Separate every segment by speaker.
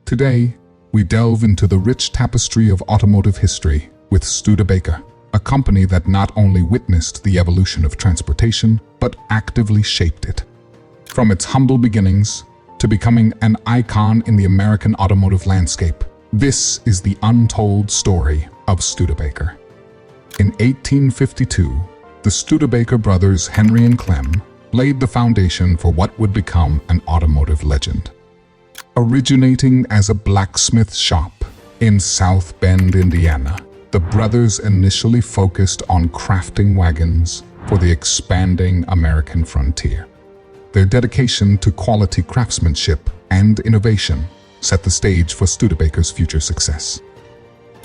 Speaker 1: Today, we delve into the rich tapestry of automotive history with Studebaker, a company that not only witnessed the evolution of transportation, but actively shaped it. From its humble beginnings to becoming an icon in the American automotive landscape, this is the untold story of Studebaker. In 1852, the Studebaker brothers Henry and Clem laid the foundation for what would become an automotive legend. Originating as a blacksmith shop in South Bend, Indiana, the brothers initially focused on crafting wagons for the expanding American frontier. Their dedication to quality craftsmanship and innovation set the stage for Studebaker's future success.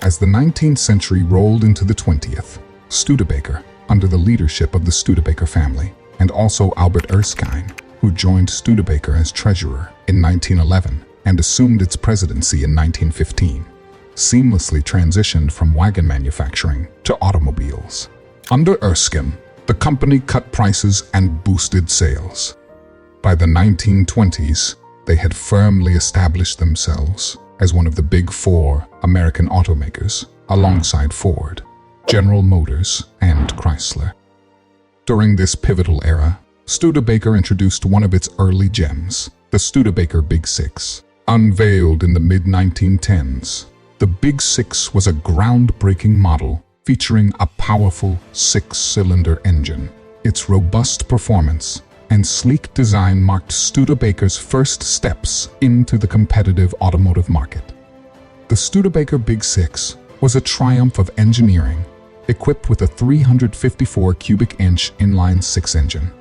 Speaker 1: As the 19th century rolled into the 20th, Studebaker, under the leadership of the Studebaker family, and also Albert Erskine, who joined Studebaker as treasurer in 1911 and assumed its presidency in 1915, seamlessly transitioned from wagon manufacturing to automobiles. Under Erskine, the company cut prices and boosted sales. By the 1920s, they had firmly established themselves as one of the big four American automakers, alongside Ford, General Motors, and Chrysler. During this pivotal era, Studebaker introduced one of its early gems, the Studebaker Big Six. Unveiled in the mid-1910s, the Big Six was a groundbreaking model featuring a powerful six-cylinder engine. Its robust performance and sleek design marked Studebaker's first steps into the competitive automotive market. The Studebaker Big Six was a triumph of engineering, equipped with a 354 cubic inch inline-six engine.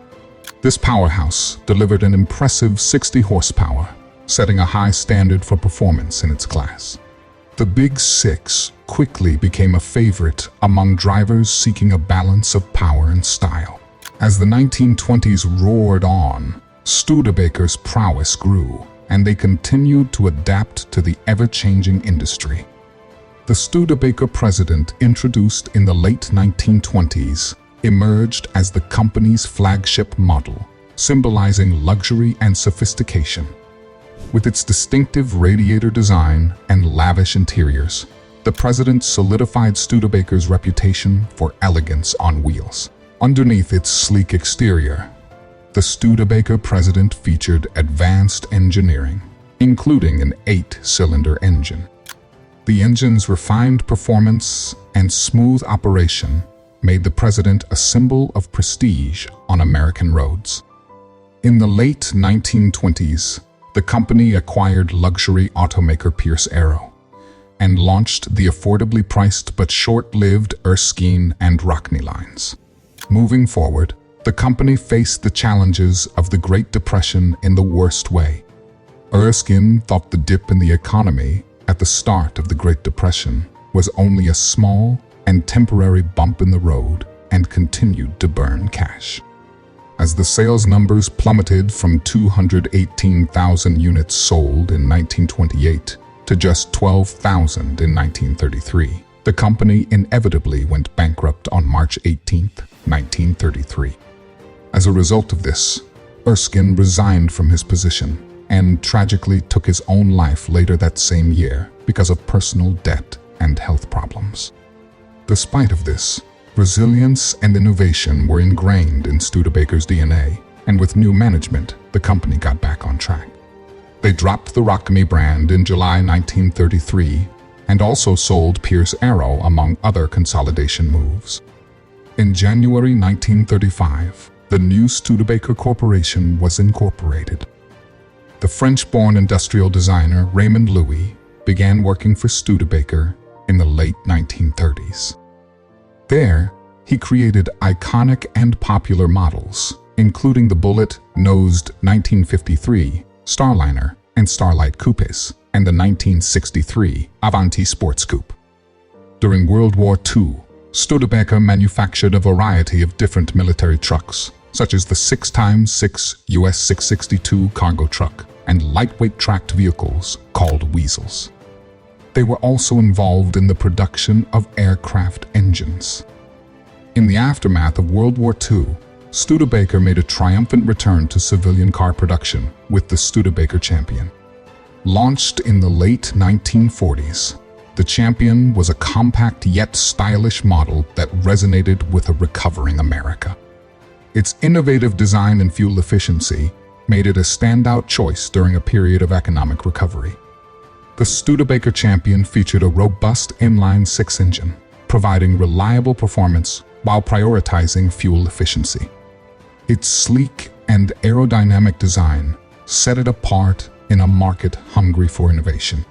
Speaker 1: This powerhouse delivered an impressive 60 horsepower, setting a high standard for performance in its class. The Big Six quickly became a favorite among drivers seeking a balance of power and style. As the 1920s roared on, Studebaker's prowess grew, and they continued to adapt to the ever-changing industry. The Studebaker President, introduced in the late 1920s, emerged as the company's flagship model, symbolizing luxury and sophistication. With its distinctive radiator design and lavish interiors, the President solidified Studebaker's reputation for elegance on wheels. Underneath its sleek exterior, the Studebaker President featured advanced engineering, including an 8-cylinder engine. The engine's refined performance and smooth operation made the President a symbol of prestige on American roads. In the late 1920s, the company acquired luxury automaker Pierce Arrow and launched the affordably priced but short-lived Erskine and Rockney lines. Moving forward, the company faced the challenges of the Great Depression in the worst way. Erskine thought the dip in the economy at the start of the Great Depression was only a small and temporary bump in the road and continued to burn cash. As the sales numbers plummeted from 218,000 units sold in 1928 to just 12,000 in 1933, the company inevitably went bankrupt on March 18, 1933. As a result of this, Erskine resigned from his position and tragically took his own life later that same year because of personal debt and health problems. Despite of this, resilience and innovation were ingrained in Studebaker's DNA, and with new management, the company got back on track. They dropped the Rockney brand in July 1933 and also sold Pierce Arrow, among other consolidation moves. In January 1935, the new Studebaker Corporation was incorporated. The French-born industrial designer Raymond Louis began working for Studebaker in the late 1930s. There, he created iconic and popular models, including the bullet-nosed 1953 Starliner and Starlight coupes, and the 1963 Avanti sports coupe. During World War II, Studebaker manufactured a variety of different military trucks, such as the 6x6 US 662 cargo truck and lightweight tracked vehicles called Weasels. They were also involved in the production of aircraft engines. In the aftermath of World War II, Studebaker made a triumphant return to civilian car production with the Studebaker Champion. Launched in the late 1940s, the Champion was a compact yet stylish model that resonated with a recovering America. Its innovative design and fuel efficiency made it a standout choice during a period of economic recovery. The Studebaker Champion featured a robust inline-six engine, providing reliable performance while prioritizing fuel efficiency. Its sleek and aerodynamic design set it apart in a market hungry for innovation.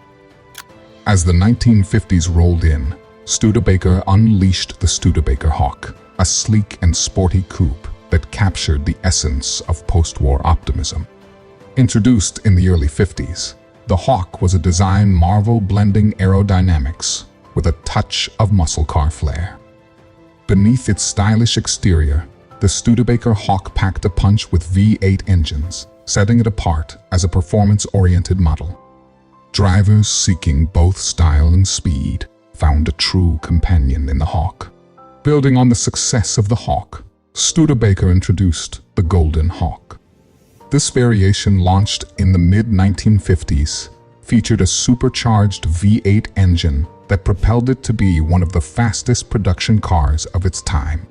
Speaker 1: As the 1950s rolled in, Studebaker unleashed the Studebaker Hawk, a sleek and sporty coupe that captured the essence of post-war optimism. Introduced in the early 50s, the Hawk was a design marvel blending aerodynamics with a touch of muscle car flair. Beneath its stylish exterior, the Studebaker Hawk packed a punch with V8 engines, setting it apart as a performance-oriented model. Drivers seeking both style and speed found a true companion in the Hawk. Building on the success of the Hawk, Studebaker introduced the Golden Hawk. This variation, launched in the mid-1950s, featured a supercharged V8 engine that propelled it to be one of the fastest production cars of its time.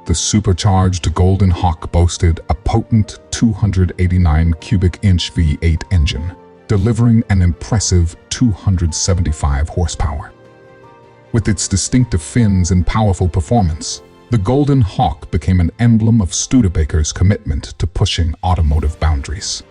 Speaker 1: The supercharged Golden Hawk boasted a potent 289 cubic inch V8 engine, delivering an impressive 275 horsepower. With its distinctive fins and powerful performance, the Golden Hawk became an emblem of Studebaker's commitment to pushing automotive boundaries.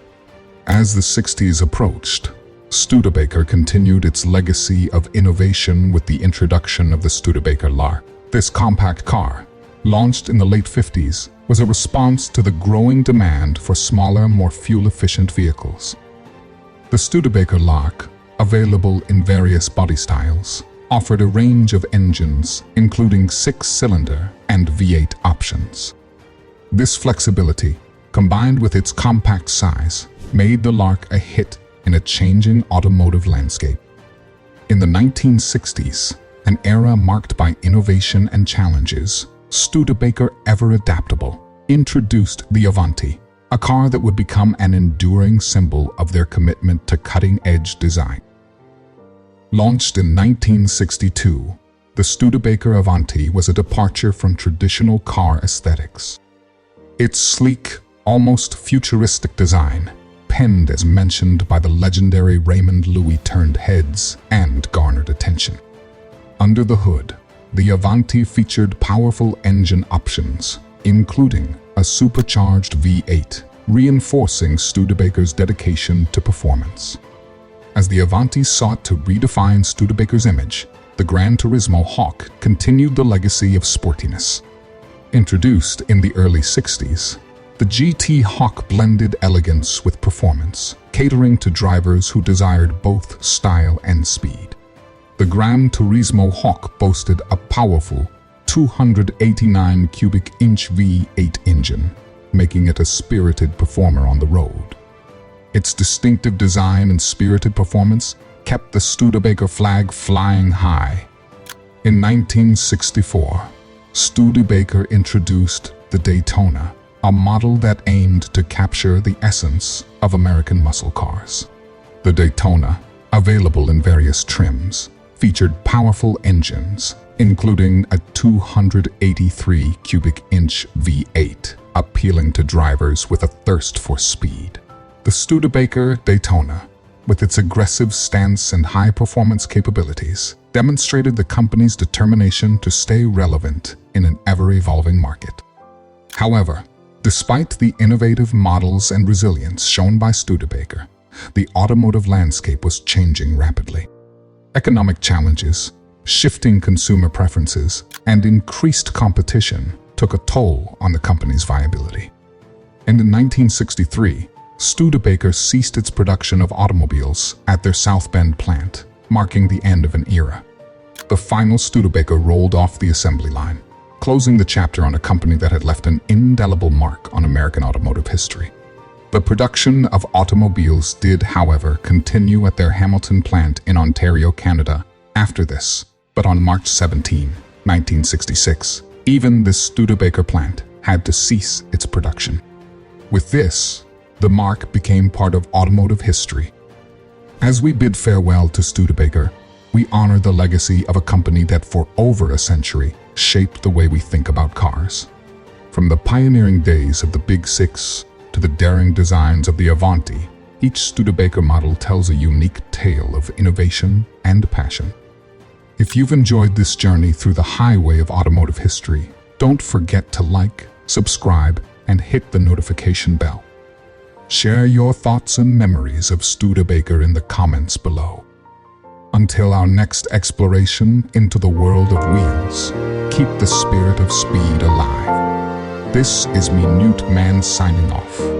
Speaker 1: As the 60s approached, Studebaker continued its legacy of innovation with the introduction of the Studebaker Lark. This compact car, launched in the late 50s, was a response to the growing demand for smaller, more fuel-efficient vehicles. The Studebaker Lark, available in various body styles, offered a range of engines, including 6-cylinder and V8 options. This flexibility, combined with its compact size, made the Lark a hit in a changing automotive landscape. In the 1960s, an era marked by innovation and challenges, Studebaker, ever adaptable, introduced the Avanti, a car that would become an enduring symbol of their commitment to cutting-edge design. Launched in 1962, the Studebaker Avanti was a departure from traditional car aesthetics. Its sleek, almost futuristic design, penned as mentioned by the legendary Raymond Louis, turned heads and garnered attention. Under the hood, the Avanti featured powerful engine options, including a supercharged V8, reinforcing Studebaker's dedication to performance. As the Avanti sought to redefine Studebaker's image, the Gran Turismo Hawk continued the legacy of sportiness. Introduced in the early 60s, the GT Hawk blended elegance with performance, catering to drivers who desired both style and speed. The Gran Turismo Hawk boasted a powerful 289 cubic inch V8 engine, making it a spirited performer on the road. Its distinctive design and spirited performance kept the Studebaker flag flying high. In 1964, Studebaker introduced the Daytona, a model that aimed to capture the essence of American muscle cars. The Daytona, available in various trims, featured powerful engines, including a 283 cubic inch V8, appealing to drivers with a thirst for speed. The Studebaker Daytona, with its aggressive stance and high-performance capabilities, demonstrated the company's determination to stay relevant in an ever-evolving market. However, despite the innovative models and resilience shown by Studebaker, the automotive landscape was changing rapidly. Economic challenges, shifting consumer preferences, and increased competition took a toll on the company's viability. And in 1963, Studebaker ceased its production of automobiles at their South Bend plant, marking the end of an era. The final Studebaker rolled off the assembly line, closing the chapter on a company that had left an indelible mark on American automotive history. The production of automobiles did, however, continue at their Hamilton plant in Ontario, Canada, after this, but on March 17, 1966, even this Studebaker plant had to cease its production. With this, the mark became part of automotive history. As we bid farewell to Studebaker, we honor the legacy of a company that for over a century shaped the way we think about cars. From the pioneering days of the Big Six to the daring designs of the Avanti, each Studebaker model tells a unique tale of innovation and passion. If you've enjoyed this journey through the highway of automotive history, don't forget to like, subscribe, and hit the notification bell. Share your thoughts and memories of Studebaker in the comments below. Until our next exploration into the world of wheels, keep the spirit of speed alive. This is Minute Man signing off.